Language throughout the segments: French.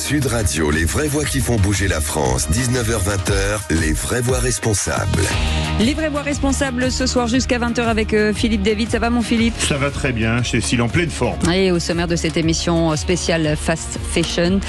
Sud Radio, les vraies voix qui font bouger la France. 19h-20h, les vraies voix responsables. Les vraies voix responsables ce soir jusqu'à 20h avec Philippe David. Ça va mon Philippe? Ça va très bien, Cécile, en pleine forme. Et au sommaire de cette émission spéciale Fast Fashion,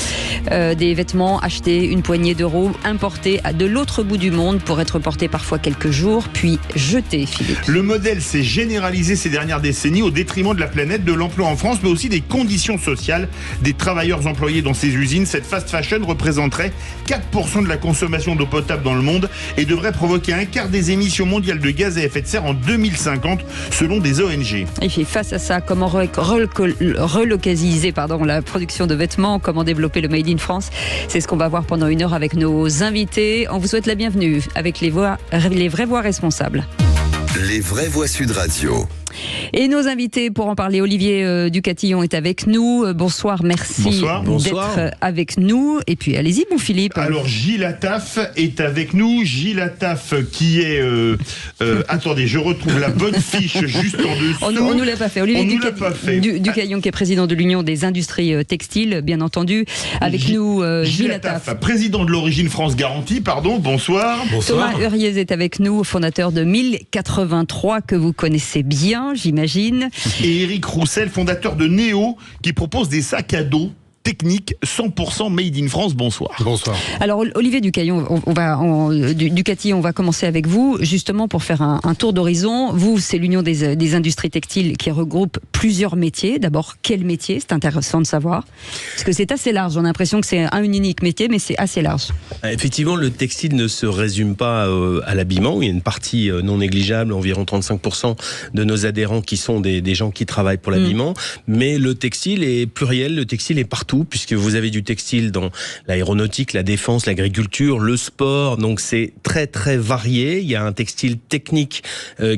des vêtements achetés une poignée d'euros, importés de l'autre bout du monde pour être portés parfois quelques jours, puis jetés, Philippe. Le modèle s'est généralisé ces dernières décennies au détriment de la planète, de l'emploi en France, mais aussi des conditions sociales des travailleurs employés dans ces usines. Cette fast fashion représenterait 4% de la consommation d'eau potable dans le monde et devrait provoquer un quart des émissions mondiales de gaz à effet de serre en 2050, selon des ONG. Et puis face à ça, comment relocaliser la production de vêtements, comment développer le Made in France, c'est ce qu'on va voir pendant une heure avec nos invités. On vous souhaite la bienvenue avec les vraies voix responsables. Les vraies voix Sud Radio. Et nos invités pour en parler, Olivier Ducatillon est avec nous. Bonsoir, merci d'être avec nous. Et puis allez-y, mon Philippe. Alors Gilles Attaf est avec nous. Gilles Attaf qui est... attendez, je retrouve la bonne fiche juste en dessous. On ne nous l'a pas fait. Olivier Ducatillon qui est président de l'Union des industries textiles, bien entendu. Avec nous, Gilles Attaf. Président de l'Origine France Garantie, bonsoir. Thomas Huriez est avec nous, fondateur de 1083 que vous connaissez bien, j'imagine. Et Éric Roussel, fondateur de Néo, qui propose des sacs à dos techniques 100% made in France. Bonsoir. Bonsoir. Alors Olivier Ducatillon, on va commencer avec vous, justement pour faire un tour d'horizon. Vous, c'est l'Union des industries textiles qui regroupe plusieurs métiers. D'abord, quel métier? C'est intéressant de savoir. Parce que c'est assez large. On a l'impression que c'est un unique métier, mais c'est assez large. Effectivement, le textile ne se résume pas à l'habillement. Il y a une partie non négligeable, environ 35% de nos adhérents qui sont des gens qui travaillent pour l'habillement. Mais le textile est pluriel, le textile est partout, puisque vous avez du textile dans l'aéronautique, la défense, l'agriculture, le sport. Donc c'est très très varié. Il y a un textile technique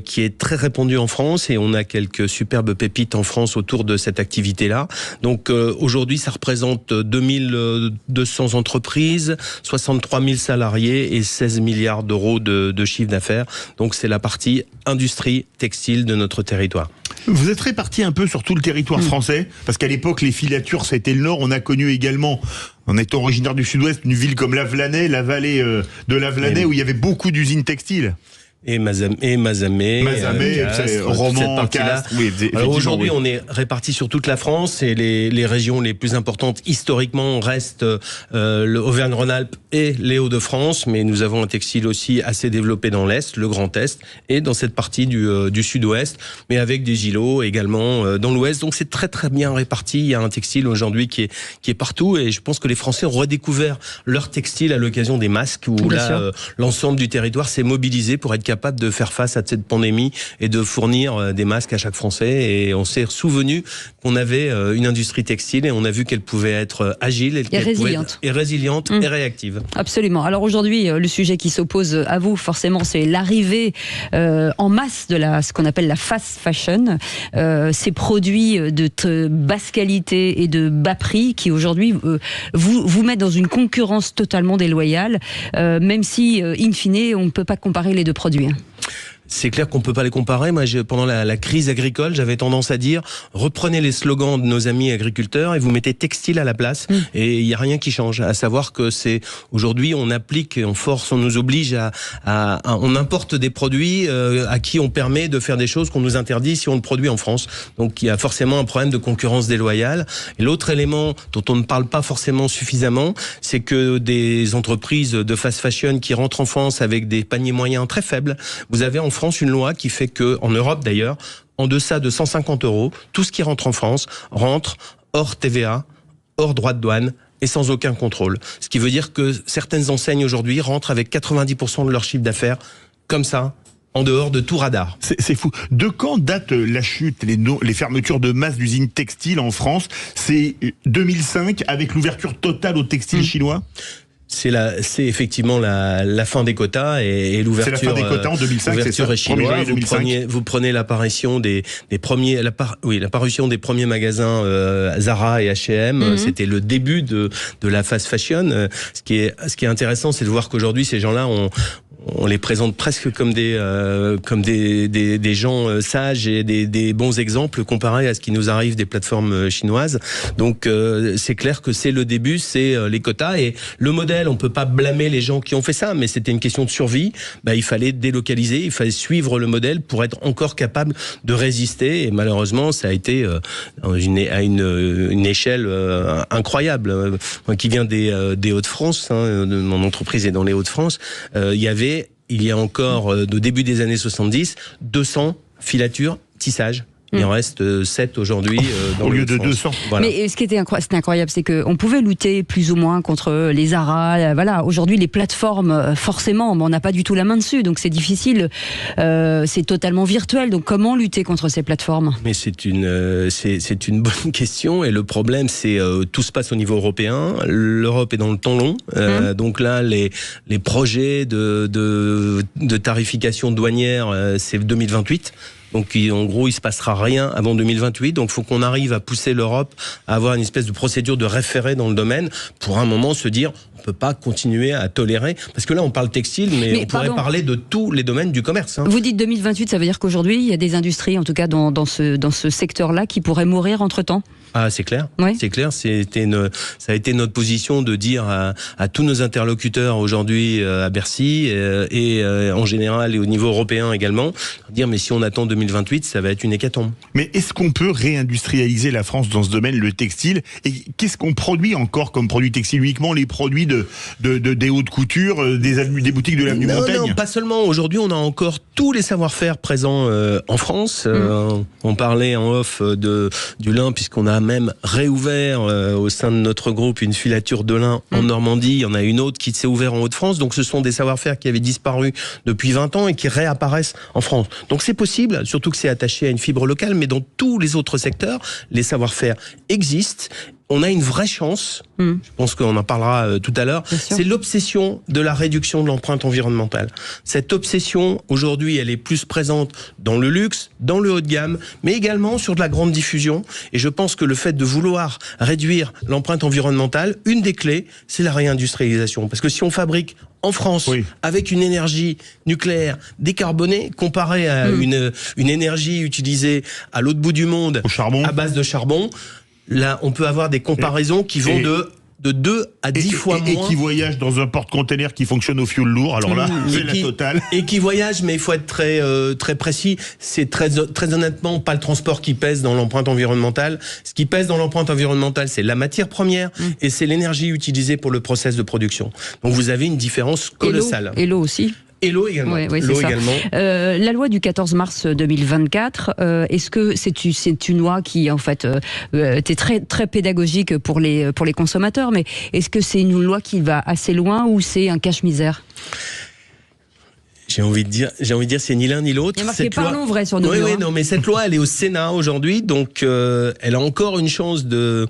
qui est très répandu en France et on a quelques superbes pépites en France autour de cette activité-là. Donc aujourd'hui, ça représente 2200 entreprises, 63 000 salariés et 16 milliards d'euros de chiffre d'affaires. Donc c'est la partie industrie textile de notre territoire. Vous êtes répartis un peu sur tout le territoire français, parce qu'à l'époque, les filatures, ça a été le Nord. On a connu également, en étant originaire du Sud-Ouest, une ville comme Lavelanet, la vallée de Lavelanet, où il y avait beaucoup d'usines textiles. Et Mazamet, Romans, Castres. Oui, alors aujourd'hui, on est répartis sur toute la France et les régions les plus importantes historiquement restent l'Auvergne-Rhône-Alpes et les Hauts-de-France, mais nous avons un textile aussi assez développé dans l'Est, le Grand Est, et dans cette partie du Sud-Ouest, mais avec des îlots également dans l'Ouest. Donc c'est très très bien réparti. Il y a un textile aujourd'hui qui est partout, et je pense que les Français ont redécouvert leur textile à l'occasion des masques, où là l'ensemble du territoire s'est mobilisé pour être capable de faire face à cette pandémie et de fournir des masques à chaque Français. Et on s'est souvenu qu'on avait une industrie textile et on a vu qu'elle pouvait être agile et résiliente et réactive. Absolument. Alors aujourd'hui, le sujet qui s'oppose à vous, forcément, c'est l'arrivée en masse de ce qu'on appelle la fast fashion. Ces produits de basse qualité et de bas prix qui aujourd'hui vous mettent dans une concurrence totalement déloyale, même si, in fine, on ne peut pas comparer les deux produits. C'est clair qu'on ne peut pas les comparer. Moi, pendant la crise agricole, j'avais tendance à dire reprenez les slogans de nos amis agriculteurs et vous mettez textile à la place. Et il n'y a rien qui change. À savoir que c'est aujourd'hui, on applique, on force, on nous oblige on importe des produits à qui on permet de faire des choses qu'on nous interdit si on le produit en France. Donc il y a forcément un problème de concurrence déloyale. Et l'autre élément dont on ne parle pas forcément suffisamment, c'est que des entreprises de fast fashion qui rentrent en France avec des paniers moyens très faibles, vous avez en France une loi qui fait que, en Europe d'ailleurs, en deçà de 150 €, tout ce qui rentre en France rentre hors TVA, hors droit de douane et sans aucun contrôle. Ce qui veut dire que certaines enseignes aujourd'hui rentrent avec 90% de leur chiffre d'affaires comme ça, en dehors de tout radar. C'est fou. De quand date la chute, les fermetures de masse d'usines textiles en France? C'est 2005 avec l'ouverture totale au textile chinois? C'est effectivement la fin des quotas et l'ouverture. C'est la fin des quotas en 2005, l'ouverture c'est ça, est chinoise. 2005. Vous prenez l'apparition l'apparition des premiers magasins Zara et H&M. C'était le début de la fast fashion. Ce qui est intéressant, c'est de voir qu'aujourd'hui ces gens-là on les présente presque comme des gens sages et des bons exemples comparés à ce qui nous arrive des plateformes chinoises. Donc c'est clair que c'est le début, c'est les quotas et le modèle. On peut pas blâmer les gens qui ont fait ça, mais c'était une question de survie. Il fallait délocaliser, il fallait suivre le modèle pour être encore capable de résister. Et malheureusement, ça a été à une échelle incroyable. Moi qui viens des Hauts-de-France, mon entreprise est dans les Hauts-de-France, il y a encore, au début des années 70, 200 filatures, tissages. Il en reste 7 aujourd'hui. Au lieu de 200. Voilà. Mais ce qui était incroyable, c'est qu'on pouvait lutter plus ou moins contre les Zara. Voilà. Aujourd'hui, les plateformes, forcément, on n'a pas du tout la main dessus. Donc c'est difficile. C'est totalement virtuel. Donc comment lutter contre ces plateformes ? Mais c'est une bonne question. Et le problème, c'est tout se passe au niveau européen. L'Europe est dans le temps long. Donc là, les projets de tarification douanière, c'est 2028. Donc en gros, il se passera rien avant 2028. Donc il faut qu'on arrive à pousser l'Europe à avoir une espèce de procédure de référé dans le domaine pour un moment se dire on peut pas continuer à tolérer. Parce que là, on parle textile, mais on pourrait parler de tous les domaines du commerce. Vous dites 2028, ça veut dire qu'aujourd'hui, il y a des industries, en tout cas dans ce secteur-là, qui pourraient mourir entre-temps ? Ah, c'est clair. Oui. C'est clair. Ça a été notre position de dire à tous nos interlocuteurs aujourd'hui à Bercy et en général et au niveau européen également, dire mais si on attend 2028, ça va être une hécatombe. Mais est-ce qu'on peut réindustrialiser la France dans ce domaine, le textile ? Et qu'est-ce qu'on produit encore comme produit textile ? Uniquement les produits des hautes coutures, des boutiques de l'avenue Montaigne ? Non, pas seulement. Aujourd'hui, on a encore tous les savoir-faire présents en France. On parlait en off du lin puisqu'on a même réouvert au sein de notre groupe une filature de lin en Normandie. Il y en a une autre qui s'est ouverte en Hauts-de-France. Donc ce sont des savoir-faire qui avaient disparu depuis 20 ans et qui réapparaissent en France. Donc c'est possible, surtout que c'est attaché à une fibre locale, mais dans tous les autres secteurs, les savoir-faire existent. On a une vraie chance, je pense qu'on en parlera tout à l'heure, c'est l'obsession de la réduction de l'empreinte environnementale. Cette obsession, aujourd'hui, elle est plus présente dans le luxe, dans le haut de gamme, mais également sur de la grande diffusion. Et je pense que le fait de vouloir réduire l'empreinte environnementale, une des clés, c'est la réindustrialisation. Parce que si on fabrique en France, avec une énergie nucléaire décarbonée, comparée à une énergie utilisée à l'autre bout du monde, à base de charbon, là, on peut avoir des comparaisons qui vont de 2 à 10 fois moins. Et qui voyage dans un porte-container qui fonctionne au fioul lourd, alors là, c'est la totale. Et qui voyage, mais il faut être très précis. C'est très honnêtement pas le transport qui pèse dans l'empreinte environnementale. Ce qui pèse dans l'empreinte environnementale, c'est la matière première et c'est l'énergie utilisée pour le process de production. Donc vous avez une différence colossale. Et l'eau aussi. Et l'eau également. Oui, l'eau également. La loi du 14 mars 2024, est-ce que c'est une loi qui en fait était très très pédagogique pour les consommateurs, mais est-ce que c'est une loi qui va assez loin ou c'est un cache-misère ? J'ai envie de dire, c'est ni l'un ni l'autre. Il y a marqué parlons vrai sur nos Oui, non, mais cette loi, elle est au Sénat aujourd'hui, donc elle a encore une chance de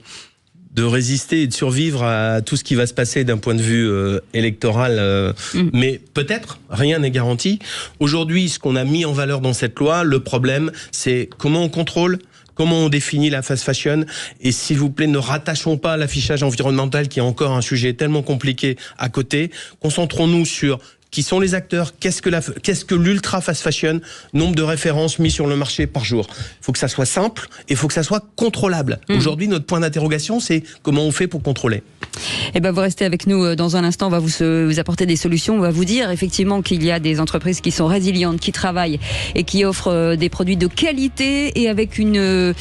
résister et de survivre à tout ce qui va se passer d'un point de vue électoral. Mais peut-être, rien n'est garanti. Aujourd'hui, ce qu'on a mis en valeur dans cette loi, le problème, c'est comment on contrôle, comment on définit la fast fashion. Et s'il vous plaît, ne rattachons pas l'affichage environnemental, qui est encore un sujet tellement compliqué, à côté. Concentrons-nous sur qui sont les acteurs, qu'est-ce que l'ultra fast fashion, nombre de références mis sur le marché par jour. Il faut que ça soit simple et il faut que ça soit contrôlable. Aujourd'hui, notre point d'interrogation, c'est comment on fait pour contrôler. Eh ben, vous restez avec nous dans un instant, on va vous apporter des solutions, on va vous dire effectivement qu'il y a des entreprises qui sont résilientes, qui travaillent et qui offrent des produits de qualité et avec une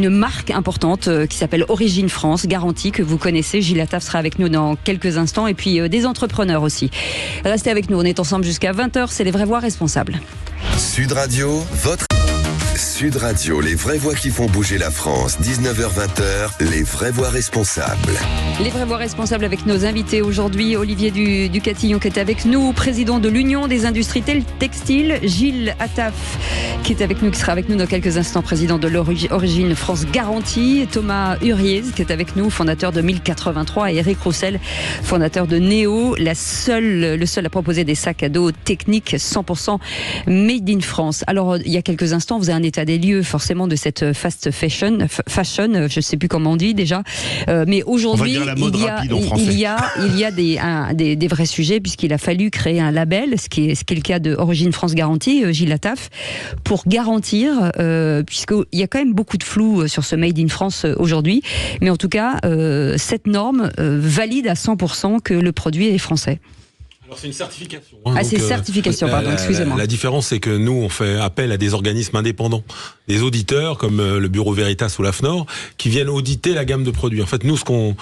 marque importante qui s'appelle Origine France, garantie, que vous connaissez. Gilles Lattaf sera avec nous dans quelques instants et puis des entrepreneurs aussi. Restez avec nous, on est ensemble jusqu'à 20h, c'est les vraies voix responsables. Sud Radio, votre Sud Radio, les vraies voix qui font bouger la France, 19h-20h, les vraies voix responsables. Les vraies voix responsables avec nos invités aujourd'hui, Olivier Ducatillon qui est avec nous, président de l'Union des industries textiles, Gilles Attaf qui est avec nous, qui sera avec nous dans quelques instants, président de l'Origine France Garantie, Thomas Huriez qui est avec nous, fondateur de 1083, et Eric Roussel, fondateur de Néo, le seul à proposer des sacs à dos techniques 100% made in France. Alors il y a quelques instants, vous avez un état des lieux forcément de cette fast fashion, je ne sais plus comment on dit déjà, mais aujourd'hui il y a des vrais sujets, puisqu'il a fallu créer un label, ce qui est le cas de Origine France Garantie, Gilles Attaf, pour garantir, puisqu'il y a quand même beaucoup de flou sur ce Made in France aujourd'hui, mais en tout cas cette norme valide à 100% que le produit est français. Alors c'est une certification. C'est certification, pardon, excusez-moi. La différence, c'est que nous, on fait appel à des organismes indépendants, des auditeurs comme le Bureau Veritas ou l'AFNOR, qui viennent auditer la gamme de produits. En fait, nous, ce qu'on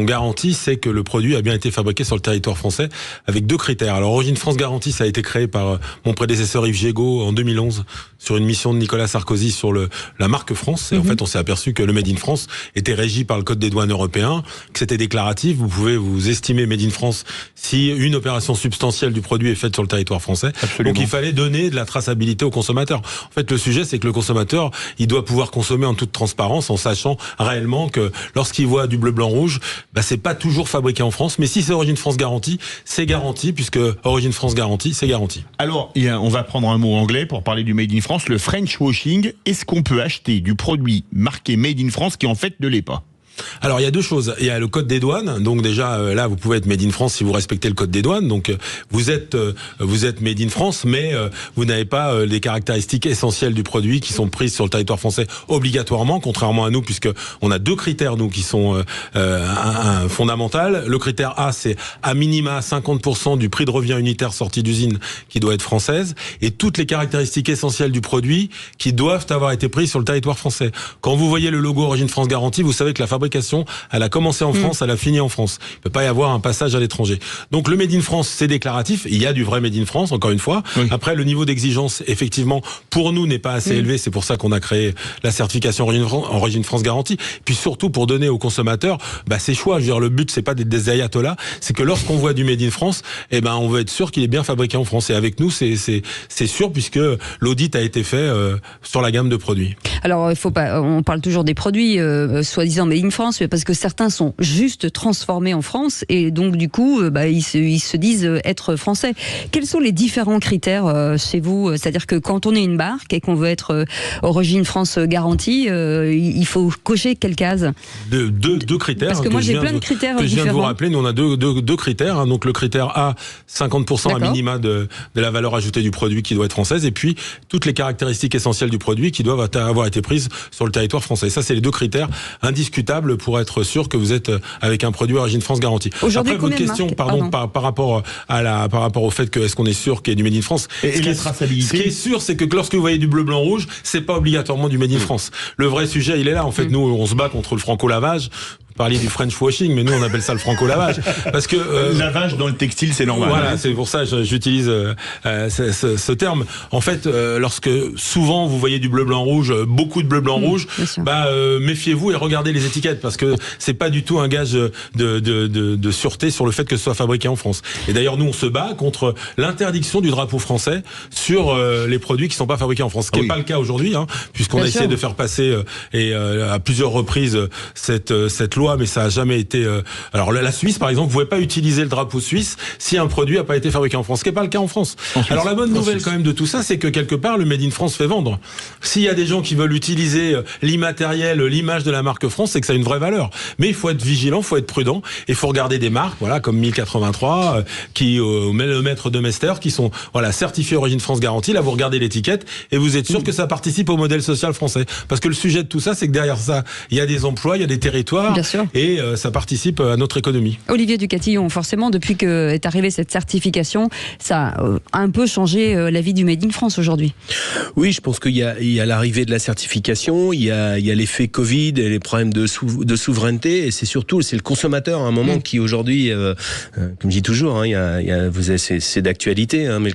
garantit, c'est que le produit a bien été fabriqué sur le territoire français avec 2 critères. Alors, Origine France Garantie, ça a été créé par mon prédécesseur Yves Gégaud en 2011 sur une mission de Nicolas Sarkozy sur la marque France. Et en fait, on s'est aperçu que le Made in France était régi par le Code des douanes européen, que c'était déclaratif. Vous pouvez vous estimer Made in France si une opération substantielle du produit est faite sur le territoire français. Absolument. Donc il fallait donner de la traçabilité aux consommateurs. En fait, le sujet, c'est que le consommateur, il doit pouvoir consommer en toute transparence, en sachant réellement que lorsqu'il voit du bleu, blanc, rouge, c'est pas toujours fabriqué en France. Mais si c'est Origine France Garantie, c'est garanti, puisque Origine France Garantie, c'est garanti. Alors, on va prendre un mot anglais pour parler du Made in France, le French washing. Est-ce qu'on peut acheter du produit marqué Made in France qui en fait ne l'est pas ? Alors il y a 2 choses. Il y a le code des douanes. Donc déjà là vous pouvez être made in France si vous respectez le code des douanes. Donc vous êtes made in France, mais vous n'avez pas les caractéristiques essentielles du produit qui sont prises sur le territoire français obligatoirement, contrairement à nous, puisque on a 2 critères nous qui sont fondamentaux. Le critère A, c'est à minima 50% du prix de revient unitaire sorti d'usine qui doit être française, et toutes les caractéristiques essentielles du produit qui doivent avoir été prises sur le territoire français. Quand vous voyez le logo Origine France Garantie, vous savez que la fabrication, elle a commencé en France, elle a fini en France. Il ne peut pas y avoir un passage à l'étranger. Donc le Made in France, c'est déclaratif. Il y a du vrai Made in France, encore une fois. Oui. Après, le niveau d'exigence, effectivement, pour nous, n'est pas assez élevé. C'est pour ça qu'on a créé la certification Origine France Garantie. Puis surtout, pour donner aux consommateurs ses choix. Je veux dire, le but, c'est pas d'être des ayatollahs. C'est que lorsqu'on voit du Made in France, on veut être sûr qu'il est bien fabriqué en France. Et avec nous, c'est sûr, puisque l'audit a été fait sur la gamme de produits. Alors, on parle toujours des produits soi-disant Made in France, mais parce que certains sont juste transformés en France, et donc du coup ils se disent être français. Quels sont les différents critères chez vous? C'est-à-dire que quand on est une marque et qu'on veut être Origine France Garantie, il faut cocher quelle case? Deux critères. Parce que moi j'ai plein de critères que je viens de vous différents. rappeler. Nous on a deux critères. Hein. Donc le critère A, 50% à minima de la valeur ajoutée du produit qui doit être française, et puis toutes les caractéristiques essentielles du produit qui doivent avoir été prises sur le territoire français. Ça, c'est les 2 critères indiscutables pour être sûr que vous êtes avec un produit Origine France Garantie. Après, votre question, par rapport au fait que est-ce qu'on est sûr qu'il y a du Made in France, et la traçabilité. Ce qui est sûr, c'est que lorsque vous voyez du bleu, blanc, rouge, c'est pas obligatoirement du Made in France. Le vrai sujet, il est là. En fait, nous, on se bat contre le franco-lavage. Vous parliez du French washing, mais nous on appelle ça le franco-lavage. Parce que lavage dans le textile, c'est normal. Voilà, c'est pour ça que j'utilise ce terme. En fait, lorsque souvent vous voyez du bleu, blanc, rouge, beaucoup de bleu, blanc, rouge, méfiez-vous et regardez les étiquettes, parce que c'est pas du tout un gage de sûreté sur le fait que ce soit fabriqué en France. Et d'ailleurs, nous on se bat contre l'interdiction du drapeau français sur les produits qui sont pas fabriqués en France. Ce qui n'est pas le cas aujourd'hui, puisqu'on a essayé de faire passer à plusieurs reprises cette loi, mais ça a jamais été. Alors la Suisse, par exemple, vous pouvez pas utiliser le drapeau suisse si un produit a pas été fabriqué en France, ce qui est pas le cas en France. Alors la bonne nouvelle quand même de tout ça, c'est que quelque part le Made in France fait vendre. S'il y a des gens qui veulent utiliser l'immatériel, l'image de la marque France, c'est que ça a une vraie valeur. Mais il faut être vigilant, il faut être prudent, et il faut regarder des marques, comme 1083, qui le maître de Mester, qui sont certifiés Origine France Garantie. Là, vous regardez l'étiquette et vous êtes sûr que ça participe au modèle social français. Parce que le sujet de tout ça, c'est que derrière ça, il y a des emplois, il y a des territoires. sûr. Et ça participe à notre économie. Olivier Ducatillon, forcément, depuis que est arrivée cette certification, ça a un peu changé la vie du Made in France aujourd'hui. Oui, je pense qu'il y a l'arrivée de la certification, il y a l'effet Covid et les problèmes de souveraineté, et c'est le consommateur à un moment qui aujourd'hui, comme je dis toujours, c'est d'actualité, mais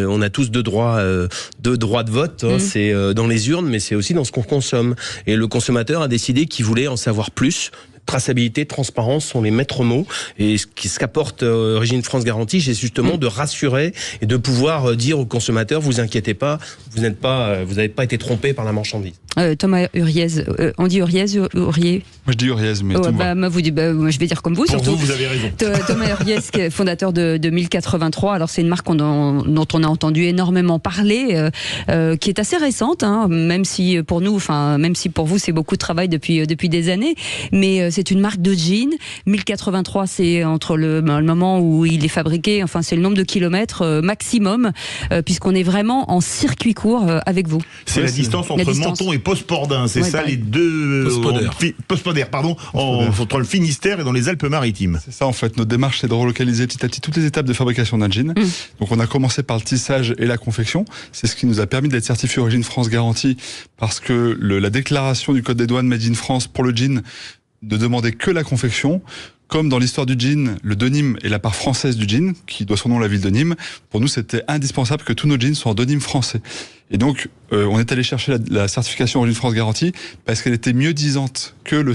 on a tous deux droits de vote, c'est dans les urnes, mais c'est aussi dans ce qu'on consomme. Et le consommateur a décidé qu'il voulait en savoir plus. Traçabilité, transparence sont les maîtres mots, et ce qu'apporte Origine France Garantie, c'est justement de rassurer et de pouvoir dire aux consommateurs, vous inquiétez pas, vous n'avez pas été trompé par la marchandise. Thomas Huriez, on dit Huriez ou Hurier? Moi je dis Huriez, mais moi je vais dire comme vous. Pour surtout. vous avez raison. Thomas Huriez, fondateur de 1083. Alors c'est une marque dont on a entendu énormément parler, qui est assez récente, même si pour nous, même si pour vous c'est beaucoup de travail depuis des années, mais c'est une marque de jeans. 1083, c'est entre le moment où il est fabriqué, c'est le nombre de kilomètres maximum, puisqu'on est vraiment en circuit court avec vous. C'est la distance entre Menton et Postpordin, c'est ça les deux... Postpodère, pardon, entre le Finistère et dans les Alpes-Maritimes. C'est ça en fait, notre démarche c'est de relocaliser petit à petit toutes les étapes de fabrication d'un jean. Donc on a commencé par le tissage et la confection, c'est ce qui nous a permis d'être certifié Origine France Garantie, parce que la déclaration du Code des douanes Made in France pour le jean ne demandait que la confection. Comme dans l'histoire du jean, le denim est la part française du jean, qui doit son nom à la ville de Nîmes. Pour nous, c'était indispensable que tous nos jeans soient en denim français. Et donc, on est allé chercher la certification Origine France Garantie parce qu'elle était mieux disante que la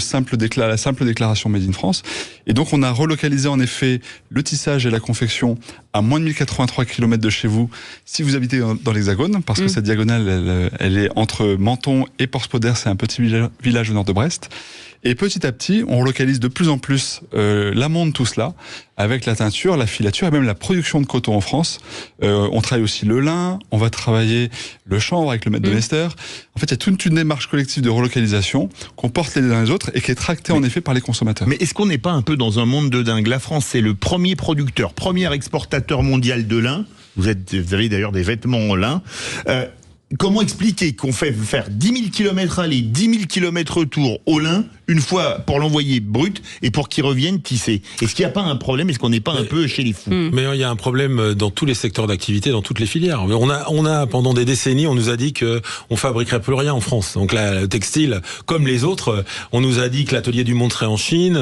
simple déclaration Made in France. Et donc, on a relocalisé en effet le tissage et la confection à moins de 1083 km de chez vous, si vous habitez dans l'Hexagone, parce que cette diagonale, elle est entre Menton et Porspoder, c'est un petit village au nord de Brest. Et petit à petit, on relocalise de plus en plus l'amont de tout cela, avec la teinture, la filature et même la production de coton en France. On travaille aussi le lin, on va travailler le chanvre avec le maître de Lester. En fait, il y a toute une démarche collective de relocalisation qu'on porte les uns les autres et qui est tractée en effet par les consommateurs. Mais est-ce qu'on n'est pas un peu dans un monde de dingue? La France, c'est le premier producteur, premier exportateur mondial de lin. Vous avez d'ailleurs des vêtements en lin. Comment expliquer qu'on fait faire 10 000 km aller, 10 000 km retour au lin, une fois pour l'envoyer brut et pour qu'il revienne tissé? Est-ce qu'il n'y a pas un problème? Est-ce qu'on n'est pas un peu chez les fous? Mais il y a un problème dans tous les secteurs d'activité, dans toutes les filières. On a pendant des décennies, on nous a dit que on fabriquerait plus rien en France. Donc là, le textile, comme les autres, on nous a dit que l'atelier du monde serait en Chine,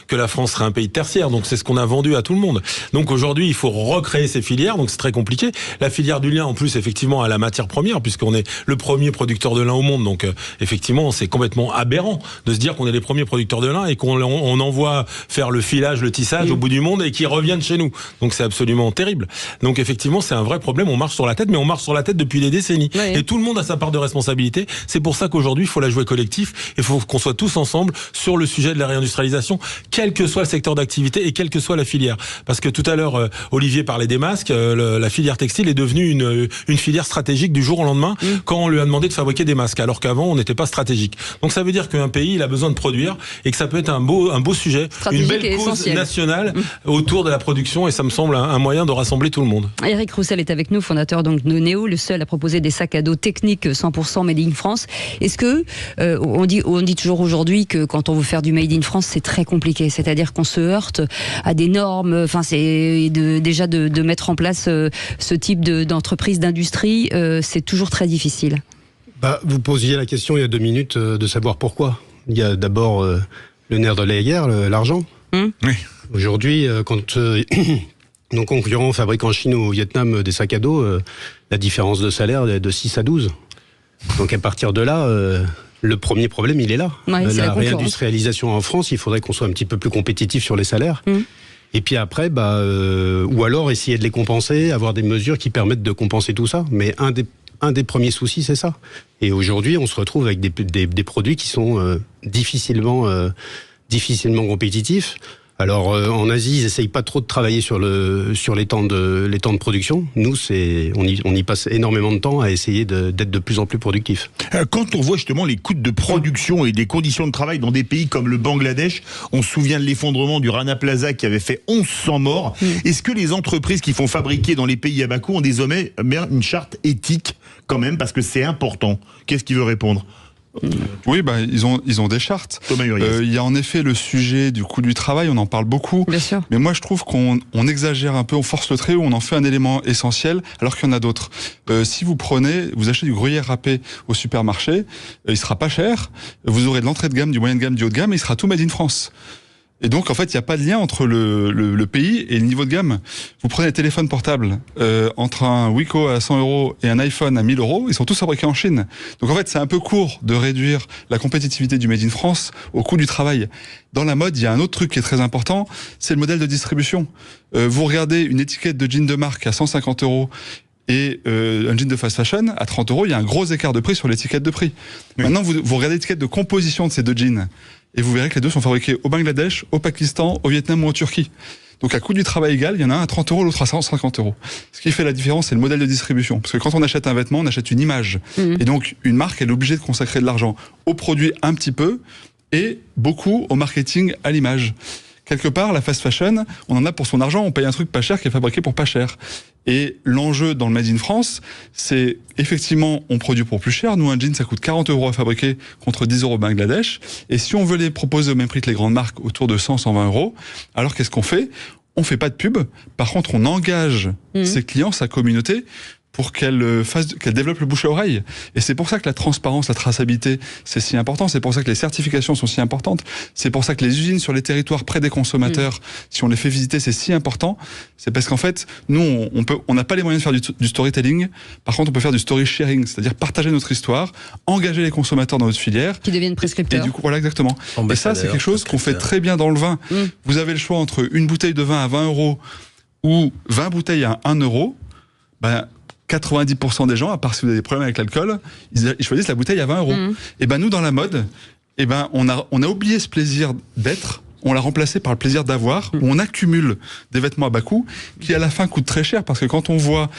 que la France serait un pays tertiaire. Donc c'est ce qu'on a vendu à tout le monde. Donc aujourd'hui, il faut recréer ces filières. Donc c'est très compliqué. La filière du lin, en plus, effectivement, a la matière première, puisqu'on est le premier producteur de lin au monde. Donc effectivement, c'est complètement aberrant de se dire qu'on est les premiers producteurs de lin et qu'on envoie faire le filage, le tissage au bout du monde et qu'ils reviennent chez nous. Donc c'est absolument terrible. Donc effectivement, c'est un vrai problème. On marche sur la tête, mais on marche sur la tête depuis des décennies. Et tout le monde a sa part de responsabilité. C'est pour ça qu'aujourd'hui, il faut la jouer collectif. Il faut qu'on soit tous ensemble sur le sujet de la réindustrialisation, quel que soit le secteur d'activité et quelle que soit la filière. Parce que tout à l'heure, Olivier parlait des masques. La filière textile est devenue une filière stratégique du jour au lendemain quand on lui a demandé de fabriquer des masques, alors qu'avant, on n'était pas stratégique. Donc ça veut dire qu'un pays, il a besoin de produire et que ça peut être un beau sujet, une belle cause nationale autour de la production, et ça me semble un moyen de rassembler tout le monde. Eric Roussel est avec nous, fondateur donc de Néo, le seul à proposer des sacs à dos techniques 100% Made in France. Est-ce que on dit toujours aujourd'hui que quand on veut faire du Made in France, c'est très compliqué, c'est-à-dire qu'on se heurte à des normes, c'est déjà de mettre en place ce type d'entreprise, d'industrie, c'est toujours très difficile. Vous posiez la question il y a 2 minutes de savoir pourquoi. Il y a d'abord le nerf de la guerre, l'argent. Oui. Aujourd'hui, quand nos concurrents fabriquent en Chine ou au Vietnam des sacs à dos, la différence de salaire est de 6 à 12. Donc à partir de là, le premier problème, il est là. La réindustrialisation en France, il faudrait qu'on soit un petit peu plus compétitif sur les salaires. Et puis après, ou alors essayer de les compenser, avoir des mesures qui permettent de compenser tout ça. Mais un des premiers soucis, c'est ça. Et aujourd'hui, on se retrouve avec des produits qui sont difficilement compétitifs. Alors en Asie, ils n'essayent pas trop de travailler sur les temps de production. Nous, on y passe énormément de temps à essayer d'être de plus en plus productifs. Quand on voit justement les coûts de production et des conditions de travail dans des pays comme le Bangladesh, on se souvient de l'effondrement du Rana Plaza qui avait fait 1100 morts. Est-ce que les entreprises qui font fabriquer dans les pays à bas coût ont désormais une charte éthique quand même, parce que c'est important? Qu'est-ce qu'il veut répondre? Oui, ils ont des chartes. Il y a en effet le sujet du coût du travail, on en parle beaucoup. Bien sûr. Mais moi, je trouve qu'on exagère un peu, on force le trait, ou on en fait un élément essentiel, alors qu'il y en a d'autres. Si vous achetez du gruyère râpé au supermarché, il sera pas cher. Vous aurez de l'entrée de gamme, du moyen de gamme, du haut de gamme, et il sera tout made in France. Et donc, en fait, il n'y a pas de lien entre le pays et le niveau de gamme. Vous prenez les téléphones portables, entre un Wiko à 100 € et un iPhone à 1000 €, ils sont tous fabriqués en Chine. Donc, en fait, c'est un peu court de réduire la compétitivité du Made in France au coût du travail. Dans la mode, il y a un autre truc qui est très important, c'est le modèle de distribution. Vous regardez une étiquette de jean de marque à 150 € et un jean de fast fashion à 30 €, il y a un gros écart de prix sur l'étiquette de prix. Oui. Maintenant, vous regardez l'étiquette de composition de ces deux jeans, et vous verrez que les deux sont fabriqués au Bangladesh, au Pakistan, au Vietnam ou en Turquie. Donc à coût du travail égal, il y en a un à 30 €, l'autre à 150 €. Ce qui fait la différence, c'est le modèle de distribution. Parce que quand on achète un vêtement, on achète une image. Et donc une marque, elle est obligée de consacrer de l'argent au produit un petit peu, et beaucoup au marketing à l'image. Quelque part, la fast fashion, on en a pour son argent, on paye un truc pas cher qui est fabriqué pour pas cher. Et l'enjeu dans le Made in France, c'est effectivement, on produit pour plus cher. Nous, un jean, ça coûte 40 € à fabriquer contre 10 € au Bangladesh. Et si on veut les proposer au même prix que les grandes marques, autour de 100, 120 €, alors qu'est-ce qu'on fait? On fait pas de pub. Par contre, on engage ses clients, sa communauté, pour qu'elle développe le bouche à oreille. Et c'est pour ça que la transparence, la traçabilité, c'est si important. C'est pour ça que les certifications sont si importantes. C'est pour ça que les usines sur les territoires près des consommateurs, si on les fait visiter, c'est si important. C'est parce qu'en fait, nous, on n'a pas les moyens de faire du storytelling. Par contre, on peut faire du story sharing, c'est-à-dire partager notre histoire, engager les consommateurs dans notre filière. Qui deviennent prescripteurs. Et du coup, voilà, exactement. Et ça, c'est quelque chose qu'on fait très bien dans le vin. Vous avez le choix entre une bouteille de vin à 20 € ou 20 bouteilles à 1 €. 90% des gens, à part si vous avez des problèmes avec l'alcool, ils choisissent la bouteille à 20 €. Et nous, dans la mode, on a oublié ce plaisir d'être, on l'a remplacé par le plaisir d'avoir, où on accumule des vêtements à bas coût, qui à la fin coûtent très cher, parce que quand on voit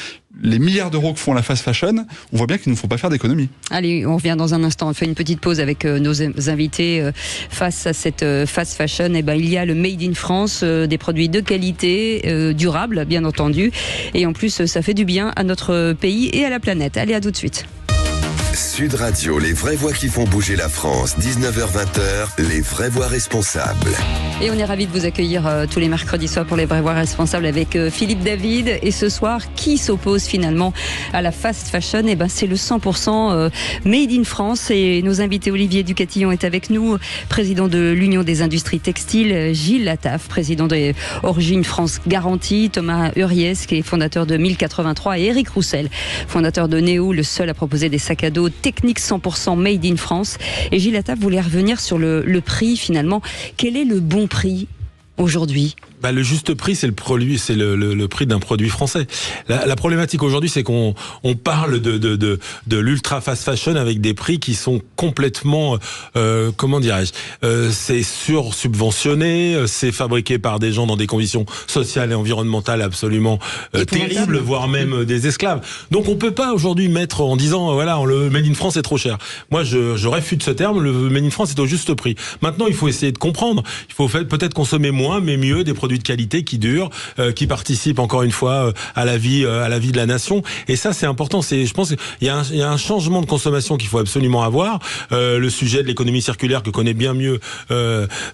les milliards d'euros que font la fast fashion, on voit bien qu'il ne faut pas faire d'économie. Allez, on revient dans un instant. On fait une petite pause avec nos invités face à cette fast fashion. Il y a le Made in France, des produits de qualité, durables, bien entendu. Et en plus, ça fait du bien à notre pays et à la planète. Allez, à tout de suite. Sud Radio, les vraies voix qui font bouger la France, 19h-20h, les vraies voix responsables. Et on est ravis de vous accueillir tous les mercredis soirs pour les vraies voix responsables avec Philippe David. Et ce soir, qui s'oppose finalement à la fast fashion? C'est le 100% Made in France. Et nos invités, Olivier Ducatillon est avec nous, président de l'Union des industries textiles, Gilles Lataf, président de Origine France Garantie, Thomas Huriez, qui est fondateur de 1083, et Eric Roussel, fondateur de Néo, le seul à proposer des sacs à dos technique 100% Made in France. Et Gilles Lataf voulait revenir sur le prix finalement. Quel est le bon prix aujourd'hui? Le juste prix, c'est le prix d'un produit français. La problématique aujourd'hui, c'est qu'on parle de l'ultra fast fashion avec des prix qui sont complètement, comment dirais-je, c'est subventionné, c'est fabriqué par des gens dans des conditions sociales et environnementales absolument terribles, voire même des esclaves. Donc on peut pas aujourd'hui mettre en disant le Made in France est trop cher. Moi, je réfute ce terme. Le Made in France est au juste prix. Maintenant, il faut essayer de comprendre. Il faut peut-être consommer moins, mais mieux, des produits de qualité qui durent, qui participent encore une fois à la vie de la nation. Et ça, c'est important. Je pense qu'il y a un changement de consommation qu'il faut absolument avoir. Le sujet de l'économie circulaire que connaît bien mieux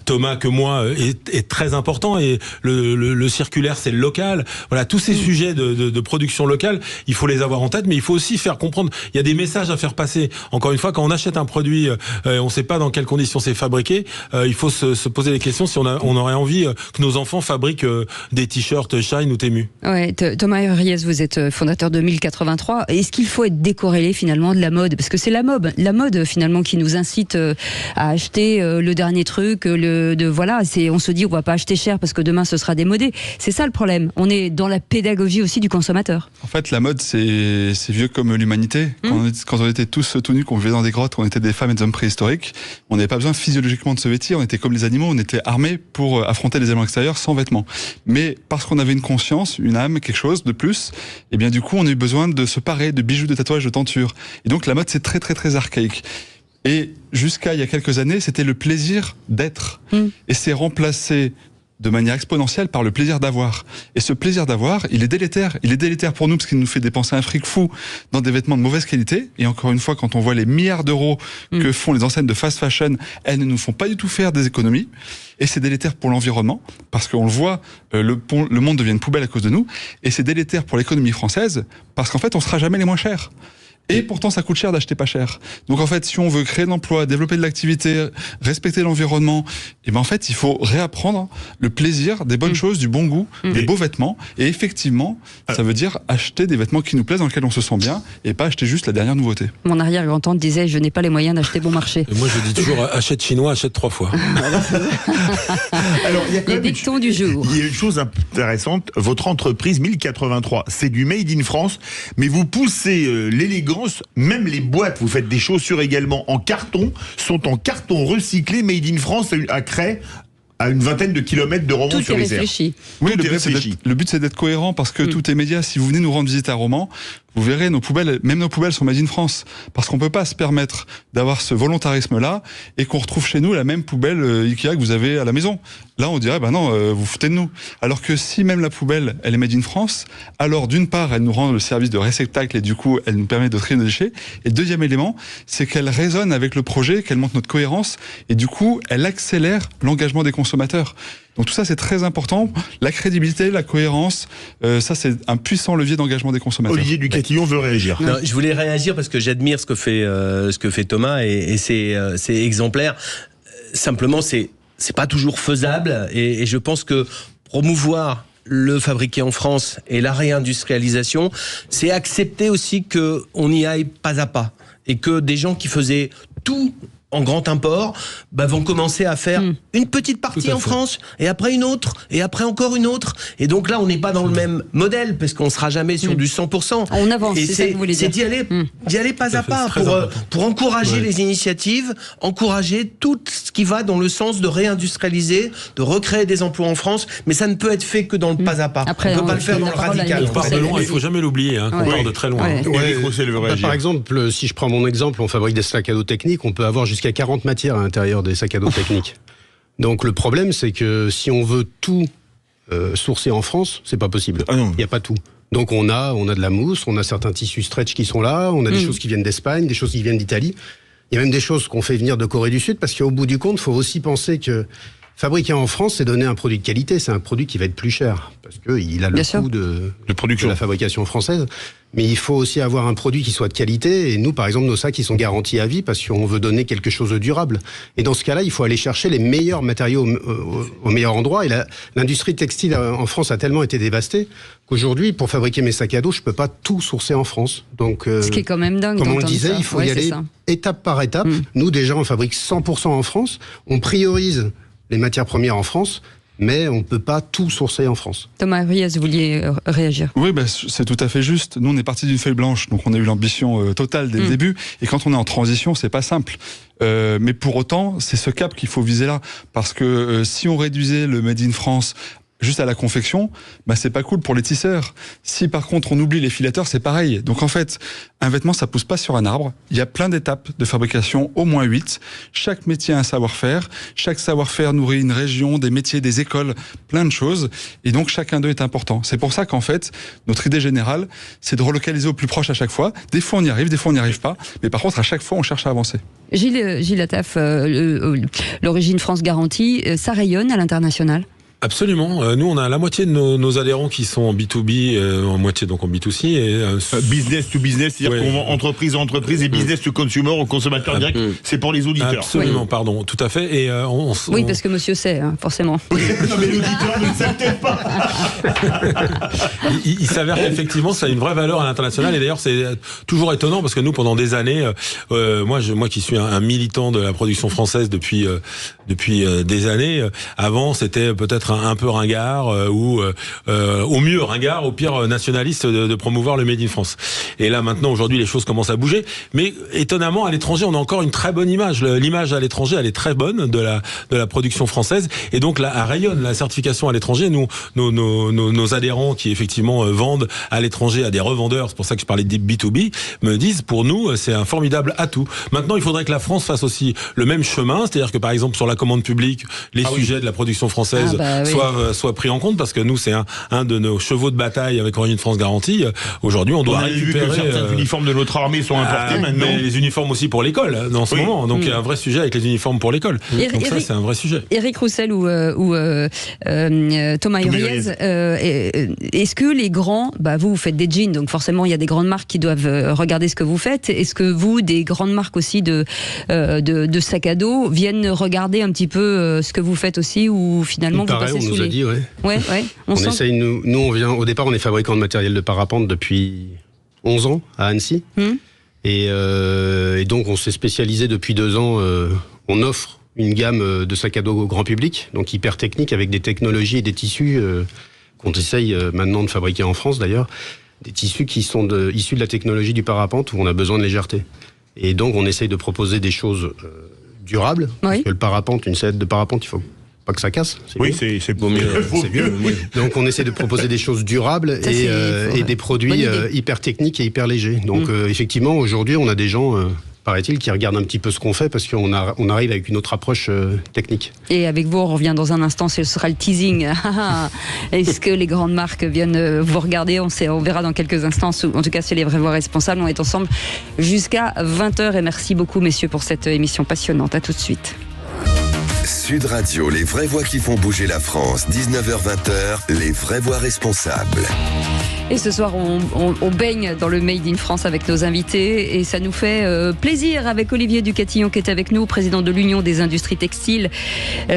Thomas que moi est très important. Et le circulaire, c'est le local. Voilà, tous ces sujets de production locale, il faut les avoir en tête, mais il faut aussi faire comprendre. Il y a des messages à faire passer. Encore une fois, quand on achète un produit, on ne sait pas dans quelles conditions c'est fabriqué. Il faut se poser les questions si on aurait envie que nos enfants fabriquent des t-shirts Shine ou Temu. Ouais, Thomas Huriez, vous êtes fondateur de 1083. Est-ce qu'il faut être décorrélé finalement de la mode? Parce que c'est la mode finalement qui nous incite à acheter le dernier truc. On se dit on va pas acheter cher parce que demain ce sera démodé. C'est ça le problème. On est dans la pédagogie aussi du consommateur. En fait, la mode, c'est vieux comme l'humanité. Quand on était tous tout nus, qu'on vivait dans des grottes, on était des femmes et des hommes préhistoriques, on n'avait pas besoin physiologiquement de se vêtir. On était comme les animaux, on était armés pour affronter les éléments extérieurs sans vêtements. Mais parce qu'on avait une conscience, une âme, quelque chose de plus, et bien du coup on a eu besoin de se parer de bijoux, de tatouages, de tentures. Et donc la mode, c'est très très très archaïque. Et jusqu'à il y a quelques années, c'était le plaisir d'être. Et c'est remplacé de manière exponentielle par le plaisir d'avoir. Et ce plaisir d'avoir, il est délétère. Il est délétère pour nous parce qu'il nous fait dépenser un fric fou dans des vêtements de mauvaise qualité. Et encore une fois, quand on voit les milliards d'euros que font les enseignes de fast fashion, elles ne nous font pas du tout faire des économies. Et c'est délétère pour l'environnement, parce qu'on le voit, le monde devient une poubelle à cause de nous. Et c'est délétère pour l'économie française, parce qu'en fait, on sera jamais les moins chers. Et pourtant, ça coûte cher d'acheter pas cher. Donc en fait, si on veut créer de l'emploi, développer de l'activité, respecter l'environnement, et ben en fait, il faut réapprendre le plaisir des bonnes choses, du bon goût, des beaux vêtements. Et effectivement, ça veut dire acheter des vêtements qui nous plaisent, dans lesquels on se sent bien, et pas acheter juste la dernière nouveauté. Mon arrière-grand-tante disait, je n'ai pas les moyens d'acheter bon marché. Et moi, je dis toujours, achète chinois, achète 3 fois. Alors, il y a quand Les même dictons du jour. Il y a une chose intéressante, votre entreprise 1083, c'est du made in France, mais vous poussez l'élégance, même les boîtes, vous faites des chaussures également en carton, sont en carton recyclé, made in France à Crest, à une vingtaine de kilomètres de Romans sur Isère. Réfléchi. Oui, Tout est réfléchi. le but c'est d'être cohérent, parce que tout est média. Si vous venez nous rendre visite à Romans, vous verrez, nos poubelles sont made in France. Parce qu'on peut pas se permettre d'avoir ce volontarisme-là et qu'on retrouve chez nous la même poubelle Ikea que vous avez à la maison. Là, on dirait, non, vous foutez de nous. Alors que si même la poubelle, elle est made in France, alors d'une part, elle nous rend le service de réceptacle et du coup, elle nous permet de trier nos déchets. Et le deuxième élément, c'est qu'elle résonne avec le projet, qu'elle montre notre cohérence et du coup, elle accélère l'engagement des consommateurs. Donc tout ça, c'est très important. La crédibilité, la cohérence, ça, c'est un puissant levier d'engagement des consommateurs. Olivier Ducatillon veut réagir. Non, je voulais réagir parce que j'admire ce que fait Thomas et c'est exemplaire. Simplement, c'est pas toujours faisable et je pense que promouvoir le fabriqué en France et la réindustrialisation, c'est accepter aussi que on y aille pas à pas et que des gens qui faisaient tout en grand import, vont commencer à faire une petite partie en France, et après une autre, et après encore une autre. Et donc là, on n'est pas dans le même modèle, parce qu'on ne sera jamais sur du 100%. On avance, c'est ça que vous voulez dire. C'est d'y aller pas à pas, pour encourager les initiatives, encourager tout ce qui va dans le sens de réindustrialiser, de recréer des emplois en France, mais ça ne peut être fait que dans le pas à pas. Après, on ne peut pas le faire dans le radical. On part de loin, il ne faut jamais l'oublier, on part de très loin. Par exemple, si je prends mon exemple, on fabrique des sacs à dos techniques, on peut avoir jusqu'à 40 matières à l'intérieur des sacs à dos techniques. Donc le problème, c'est que si on veut tout sourcer en France, c'est pas possible. Il n'y a pas tout. Donc on a de la mousse, on a certains tissus stretch qui sont là, on a des choses qui viennent d'Espagne, des choses qui viennent d'Italie. Il y a même des choses qu'on fait venir de Corée du Sud, parce qu'au bout du compte, il faut aussi penser que fabriquer en France, c'est donner un produit de qualité. C'est un produit qui va être plus cher, parce qu'il a le coût de la fabrication française. Mais il faut aussi avoir un produit qui soit de qualité. Et nous, par exemple, nos sacs, ils sont garantis à vie, parce qu'on veut donner quelque chose de durable. Et dans ce cas-là, il faut aller chercher les meilleurs matériaux au meilleur endroit. Et l'industrie textile en France a tellement été dévastée qu'aujourd'hui, pour fabriquer mes sacs à dos, je peux pas tout sourcer en France. Donc, ce qui est quand même dingue. Comme on le disait, il faut y aller étape par étape. Nous, déjà, on fabrique 100% en France. On priorise les matières premières en France, mais on ne peut pas tout sourcer en France. Thomas Riez, vous vouliez réagir? Oui, c'est tout à fait juste. Nous, on est parti d'une feuille blanche, donc on a eu l'ambition totale dès le début. Et quand on est en transition, c'est pas simple. Mais pour autant, c'est ce cap qu'il faut viser là. Parce que si on réduisait le Made in France juste à la confection, c'est pas cool pour les tisseurs. Si par contre on oublie les filateurs, c'est pareil. Donc en fait, un vêtement, ça pousse pas sur un arbre. Il y a plein d'étapes de fabrication, au moins 8. Chaque métier a un savoir-faire. Chaque savoir-faire nourrit une région, des métiers, des écoles, plein de choses. Et donc chacun d'eux est important. C'est pour ça qu'en fait, notre idée générale, c'est de relocaliser au plus proche à chaque fois. Des fois on y arrive, des fois on n'y arrive pas. Mais par contre, à chaque fois, on cherche à avancer. Gilles Attaf, l'origine France garantie, ça rayonne à l'international? Absolument. Nous, on a la moitié de nos adhérents qui sont en B2B, en moitié donc en B2C. Et, business to business, c'est-à-dire qu'on vend entreprise à entreprise et business to consumer au consommateur direct. C'est pour les auditeurs. Absolument, pardon, tout à fait. Et oui, parce que monsieur sait, forcément. Non, mais l'auditeur ne le sait peut-être pas. Il s'avère qu'effectivement, ça a une vraie valeur à l'international. Et d'ailleurs, c'est toujours étonnant parce que nous, pendant des années, moi qui suis un militant de la production française depuis des années, avant, c'était peut-être un peu ringard ou au mieux ringard, au pire nationaliste de promouvoir le Made in France. Et là maintenant, aujourd'hui, les choses commencent à bouger. Mais étonnamment, à l'étranger, on a encore une très bonne image. L'image à l'étranger, elle est très bonne de la production française. Et donc là, elle rayonne la certification à l'étranger. Nous, nos adhérents qui effectivement vendent à l'étranger à des revendeurs, c'est pour ça que je parlais de B2B, me disent pour nous, c'est un formidable atout. Maintenant, il faudrait que la France fasse aussi le même chemin, c'est-à-dire que par exemple sur la commande publique, les sujets de la production française soit pris en compte, parce que nous, c'est un de nos chevaux de bataille avec Origine France Garantie. Aujourd'hui, on doit récupérer... vu que certains uniformes de notre armée sont importés maintenant. Mais les uniformes aussi pour l'école, en ce moment. Donc, il y a un vrai sujet avec les uniformes pour l'école. Donc ça, c'est un vrai sujet. Éric Roussel ou Thomas Huriez, est-ce que les grands... vous faites des jeans, donc forcément, il y a des grandes marques qui doivent regarder ce que vous faites. Est-ce que vous, des grandes marques aussi de sacs à dos, viennent regarder un petit peu ce que vous faites aussi, ou finalement vous passez sous les... on nous a dit, on essaye, nous on vient, au départ on est fabricant de matériel de parapente depuis 11 ans à Annecy. Et donc on s'est spécialisé depuis 2 ans, on offre une gamme de sacs à dos au grand public, donc hyper technique, avec des technologies et des tissus qu'on essaye maintenant de fabriquer en France d'ailleurs, des tissus qui sont issus de la technologie du parapente, où on a besoin de légèreté. Et donc on essaye de proposer des choses durables, parce que le parapente, une sellette de parapente, il faut pas que ça casse. C'est beau mieux. C'est mieux. Donc on essaie de proposer des choses durables et des produits hyper techniques et hyper légers. Donc effectivement, aujourd'hui, on a des gens, paraît-il, qui regardent un petit peu ce qu'on fait, parce qu'on arrive avec une autre approche technique. Et avec vous, on revient dans un instant, ce sera le teasing. Est-ce que les grandes marques viennent vous regarder? On verra dans quelques instants. En tout cas, c'est les Vraies Voix Responsables. On est ensemble jusqu'à 20h. Et merci beaucoup, messieurs, pour cette émission passionnante. À tout de suite. Sud Radio, les vraies voix qui font bouger la France, 19h-20h, les vraies voix responsables. Et ce soir, on baigne dans le Made in France avec nos invités, et ça nous fait plaisir avec Olivier Ducatillon qui est avec nous, président de l'Union des industries textiles,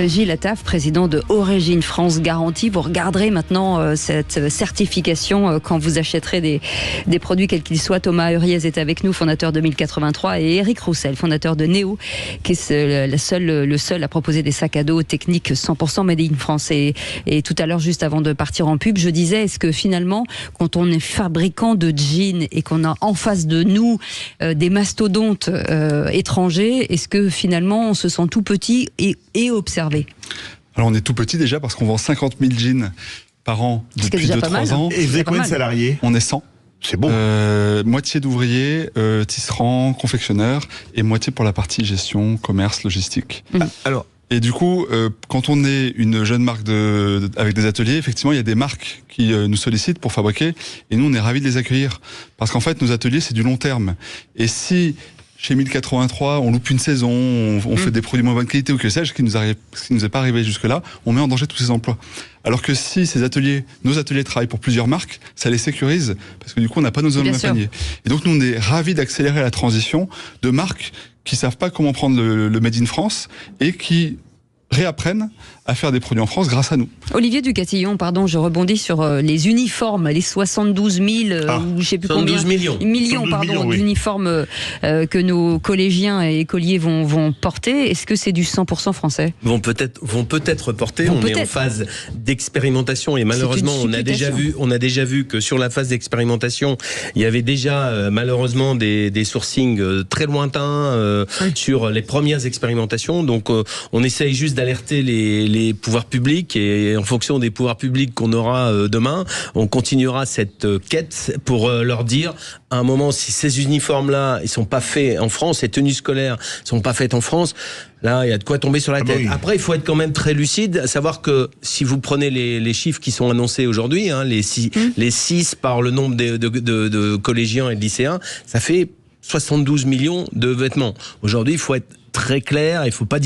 Gilles Attaf, président de Origine France Garantie. Vous regarderez maintenant cette certification quand vous achèterez des produits quels qu'ils soient. Thomas Huriez est avec nous, fondateur de 1083, et Éric Roussel, fondateur de Néo, qui est le seul à proposer des sacs à dos techniques 100% Made in France. Et tout à l'heure, juste avant de partir en pub, je disais, est-ce que finalement, quand on est fabricant de jeans et qu'on a en face de nous des mastodontes étrangers, est-ce que finalement on se sent tout petit et observé? Alors on est tout petit déjà parce qu'on vend 50 000 jeans par an depuis 2-3 ans. Et vous avez combien de salariés? On est 100. C'est bon. Moitié d'ouvriers, tisserands, confectionneurs, et moitié pour la partie gestion, commerce, logistique. Alors, et du coup, quand on est une jeune marque avec des ateliers, effectivement, il y a des marques qui nous sollicitent pour fabriquer, et nous, on est ravis de les accueillir. Parce qu'en fait, nos ateliers, c'est du long terme. Et si, chez 1083, on loupe une saison, on fait des produits moins bonne qualité ou que sais-je, ce qui nous est pas arrivé jusque-là, on met en danger tous ces emplois. Alors que si nos ateliers travaillent pour plusieurs marques, ça les sécurise, parce que du coup, on n'a pas nos hommes à panier. Et donc, nous, on est ravis d'accélérer la transition de marques qui savent pas comment prendre le Made in France et qui réapprennent à faire des produits en France grâce à nous. Olivier Ducatillon, pardon, je rebondis sur les uniformes, les 72 000, ou je sais plus combien, millions d'uniformes que nos collégiens et écoliers vont porter. Est-ce que c'est du 100% français? Vont peut-être porter. Est en phase d'expérimentation, et malheureusement on a déjà vu que sur la phase d'expérimentation, il y avait déjà malheureusement des sourcings très lointains sur les premières expérimentations. Donc on essaye juste d'alerter les pouvoirs publics, et en fonction des pouvoirs publics qu'on aura demain, on continuera cette quête pour leur dire, à un moment, si ces uniformes-là, ils sont pas faits en France, ces tenues scolaires sont pas faites en France, là, il y a de quoi tomber sur la tête. Après, il faut être quand même très lucide, à savoir que si vous prenez les chiffres qui sont annoncés aujourd'hui, les 6 par le nombre de collégiens et de lycéens, ça fait 72 millions de vêtements. Aujourd'hui, il faut être très clair, il faut pas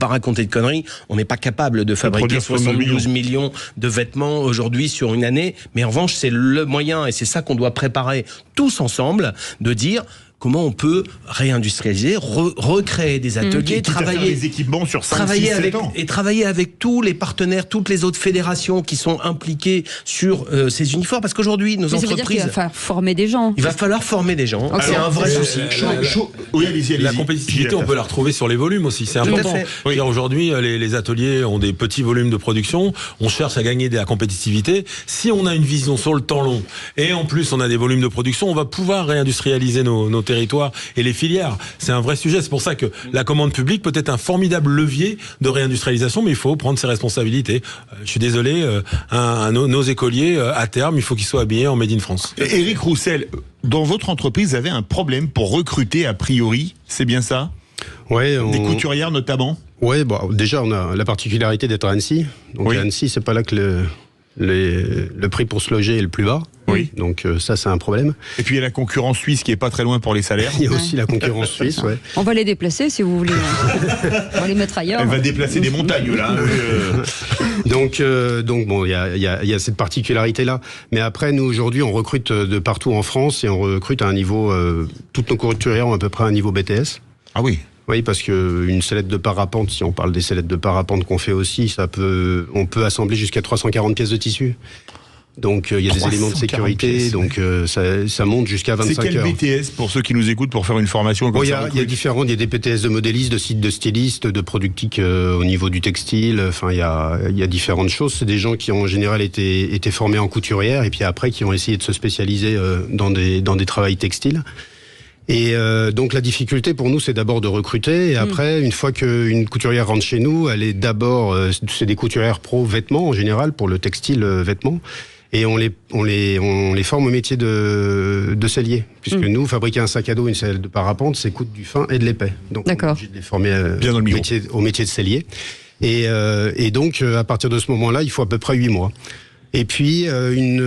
raconter de conneries. On n'est pas capable de fabriquer 72 millions de vêtements aujourd'hui sur une année, mais en revanche, c'est le moyen, et c'est ça qu'on doit préparer tous ensemble, de dire comment on peut réindustrialiser, recréer des ateliers, travailler des équipements sur 5-6-7 ans. Et travailler avec tous les partenaires, toutes les autres fédérations qui sont impliquées sur ces uniformes, parce qu'aujourd'hui, nos entreprises... Ça veut dire qu'il va falloir former des gens. Il va falloir former des gens. Okay. C'est un vrai souci. La compétitivité, on peut la retrouver sur les volumes aussi. C'est important. Aujourd'hui, les ateliers ont des petits volumes de production. On cherche à gagner de la compétitivité. Si on a une vision sur le temps long, et en plus on a des volumes de production, on va pouvoir réindustrialiser nos territoires et les filières. C'est un vrai sujet. C'est pour ça que la commande publique peut être un formidable levier de réindustrialisation, mais il faut prendre ses responsabilités. Je suis désolé, nos écoliers, à terme, il faut qu'ils soient habillés en Made in France. Éric Roussel, dans votre entreprise, vous avez un problème pour recruter a priori, c'est bien ça? Ouais, des couturières notamment? Ouais, bon, déjà, on a la particularité d'être à Annecy. Donc, à Annecy, c'est pas là que le prix pour se loger est le plus bas. Oui. Donc, ça, c'est un problème. Et puis, il y a la concurrence suisse qui est pas très loin pour les salaires. Il y a aussi la concurrence suisse, ouais. On va les déplacer, si vous voulez. On va les mettre ailleurs. Elle va déplacer des montagnes, là. Donc bon, il y a cette particularité-là. Mais après, nous, aujourd'hui, on recrute de partout en France et on recrute à un niveau... toutes nos couturières ont à peu près un niveau BTS. Ah oui. Oui, parce que une sellette de parapente, si on parle des sellettes de parapente qu'on fait aussi, on peut assembler jusqu'à 340 pièces de tissu. Donc il y a des éléments de sécurité, pièces, donc ça monte jusqu'à 25 heures. C'est quel BTS pour ceux qui nous écoutent pour faire une formation comme ça? Il y a différents, il y a des BTS de modélistes, de sites de stylistes, de productiques au niveau du textile. Enfin, il y a différentes choses. C'est des gens qui ont en général été formés en couturière et puis après qui ont essayé de se spécialiser dans des travails textiles. Et donc la difficulté pour nous, c'est d'abord de recruter. Et après, une fois qu'une couturière rentre chez nous, elle est d'abord, c'est des couturières pro vêtements en général pour le textile vêtements. Et on les forme au métier de sellier, puisque nous, fabriquer un sac à dos, une sellette de parapente, c'est coûte du fin et de l'épais. Donc on est obligé de les former au métier de sellier. Et donc à partir de ce moment-là, il faut à peu près 8 mois. Et puis,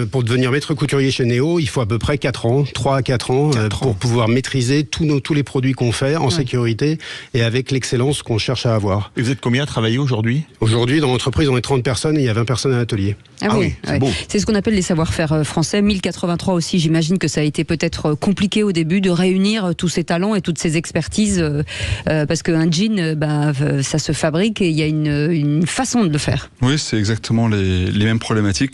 pour devenir maître couturier chez Néo, il faut à peu près 4 ans, 3 à 4 ans, pour pouvoir maîtriser tous les produits qu'on fait en sécurité et avec l'excellence qu'on cherche à avoir. Et vous êtes combien à travailler aujourd'hui? Aujourd'hui, dans l'entreprise, on est 30 personnes et il y a 20 personnes à l'atelier. Ah oui, c'est beau. C'est ce qu'on appelle les savoir-faire français. 1083 aussi, j'imagine que ça a été peut-être compliqué au début de réunir tous ces talents et toutes ces expertises, parce qu'un jean, ça se fabrique et il y a une façon de le faire. Oui, c'est exactement les mêmes problématiques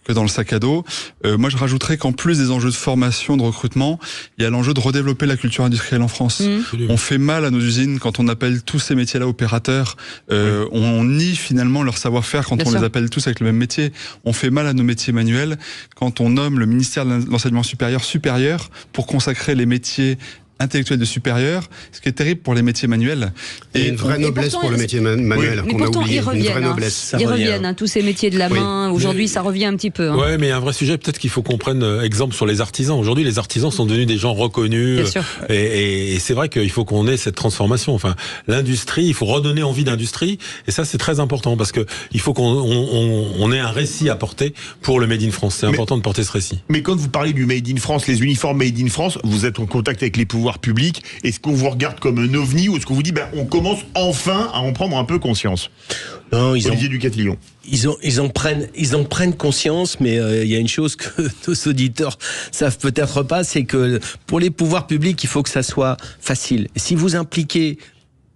que dans le sac à dos. Moi, je rajouterais qu'en plus des enjeux de formation, de recrutement, il y a l'enjeu de redévelopper la culture industrielle en France. On fait mal à nos usines quand on appelle tous ces métiers-là opérateurs. On nie finalement leur savoir-faire quand les appelle tous avec le même métier. On fait mal à nos métiers manuels quand on nomme le ministère de l'enseignement supérieur pour consacrer les métiers intellectuel de supérieur, ce qui est terrible pour les métiers manuels. Et une vraie noblesse pour le métier manuel, qu'on a oublié. Une vraie noblesse. Ils reviennent, tous ces métiers de la main. Aujourd'hui, ça revient un petit peu. Ouais, mais il y a un vrai sujet, peut-être qu'il faut qu'on prenne exemple sur les artisans. Aujourd'hui, les artisans sont devenus des gens reconnus. Bien sûr. Et c'est vrai qu'il faut qu'on ait cette transformation. Enfin, l'industrie, il faut redonner envie d'industrie. Et ça, c'est très important parce que il faut qu'on ait un récit à porter pour le Made in France. C'est important de porter ce récit. Mais quand vous parlez du Made in France, les uniformes Made in France, vous êtes en contact avec les pouvoirs publics. Est-ce qu'on vous regarde comme un ovni ou est-ce qu'on vous dit on commence enfin à en prendre un peu conscience? Non, Olivier Ducatillon. Ils en prennent conscience, mais il y a une chose que nos auditeurs savent peut-être pas, c'est que pour les pouvoirs publics, il faut que ça soit facile. Si vous impliquez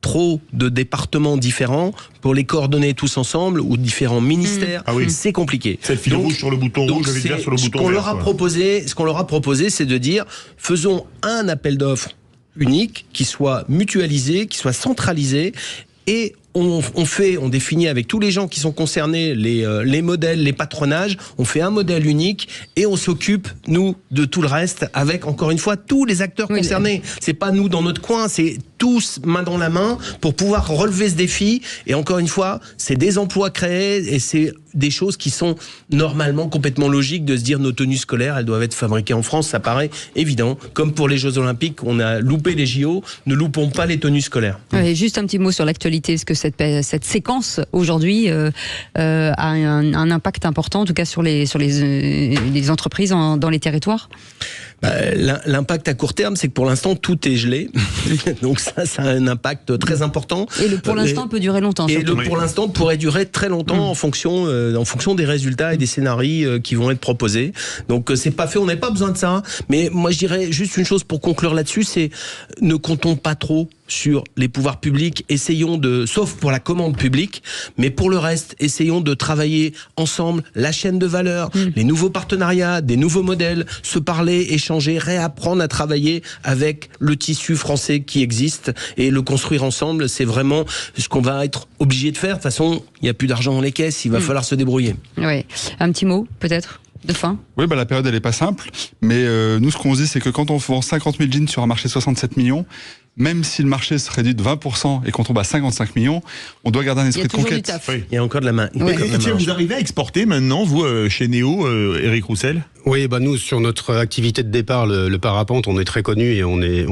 trop de départements différents pour les coordonner tous ensemble ou différents ministères, c'est compliqué. C'est le fil rouge sur le bouton rouge, le vert sur le bouton vert. Ce qu'on leur a proposé, c'est de dire faisons un appel d'offres unique qui soit mutualisé, qui soit centralisé. Et on définit avec tous les gens qui sont concernés, les modèles, les patronages, on fait un modèle unique et on s'occupe, nous, de tout le reste avec, encore une fois, tous les acteurs concernés. C'est pas nous dans notre coin, c'est tous main dans la main pour pouvoir relever ce défi. Et encore une fois, c'est des emplois créés et c'est des choses qui sont normalement complètement logiques de se dire nos tenues scolaires, elles doivent être fabriquées en France, ça paraît évident. Comme pour les Jeux Olympiques, on a loupé les JO, ne loupons pas les tenues scolaires. Ouais, juste un petit mot sur l'actualité. Est-ce que cette séquence aujourd'hui a un impact important, en tout cas sur les entreprises dans les territoires? L'impact à court terme, c'est que pour l'instant tout est gelé, donc ça a un impact très important. Et le pour l'instant peut durer longtemps. Et le pour l'instant pourrait durer très longtemps en fonction des résultats et des scénarios qui vont être proposés. Donc c'est pas fait, on n'a pas besoin de ça. Mais moi je dirais juste une chose pour conclure là-dessus, c'est ne comptons pas trop sur les pouvoirs publics, sauf pour la commande publique, mais pour le reste, essayons de travailler ensemble la chaîne de valeur, les nouveaux partenariats, des nouveaux modèles, se parler, échanger, réapprendre à travailler avec le tissu français qui existe et le construire ensemble. C'est vraiment ce qu'on va être obligé de faire. De toute façon, il n'y a plus d'argent dans les caisses, il va falloir se débrouiller. Oui. Un petit mot, peut-être de fin? Oui, la période elle est pas simple, mais nous ce qu'on se dit c'est que quand on vend 50 000 jeans sur un marché de 67 millions, même si le marché se réduit de 20% et qu'on tombe à 55 millions, on doit garder un esprit de conquête. Il y a encore de la main. Et tiens, vous arrivez à exporter maintenant, vous, chez Néo, Éric Roussel? Oui, nous, sur notre activité de départ, le parapente, on est très connu et on est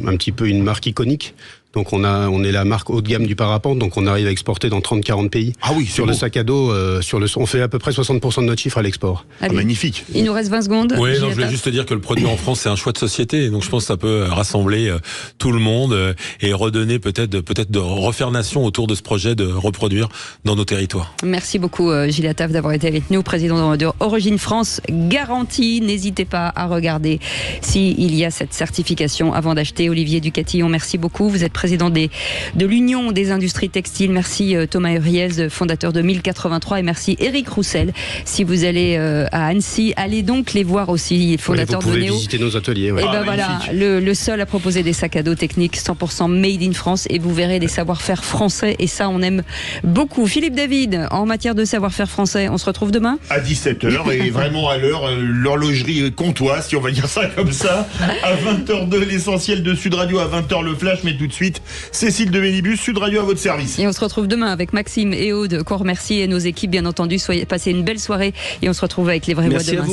un petit peu une marque iconique. Donc on est la marque haut de gamme du parapente, donc on arrive à exporter dans 30-40 pays. Ah oui, sur le sac à dos, on fait à peu près 60% de notre chiffre à l'export. Magnifique. Il nous reste 20 secondes. Oui, je voulais juste te dire que le produit en France, c'est un choix de société. Donc je pense que ça peut rassembler tout le monde et redonner peut-être de refaire nation autour de ce projet de reproduire dans nos territoires. Merci beaucoup Gilles Attaf d'avoir été avec nous, président de Origine France Garantie. N'hésitez pas à regarder s'il y a cette certification avant d'acheter. Olivier Ducatillon, merci beaucoup. Vous êtes président de l'Union des industries textiles. Merci Thomas Huriez, fondateur de 1083, et merci Éric Roussel. Si vous allez à Annecy, allez donc les voir aussi, fondateur de Néo. Vous pouvez visiter nos ateliers. Ouais. Et voilà, le seul à proposer des sacs à dos techniques 100% made in France, et vous verrez des savoir-faire français, et ça on aime beaucoup. Philippe David, en matière de savoir-faire français, on se retrouve demain à 17h et vraiment à l'heure, l'horlogerie comtoise, si on va dire ça comme ça. À 20h02, l'essentiel de Sud Radio, à 20h le flash, mais tout de suite Cécile de Vénibus, Sud Radio à votre service. Et on se retrouve demain avec Maxime et Aude, qu'on remercie, et nos équipes bien entendu. Passez une belle soirée et on se retrouve avec les vraies voix demain.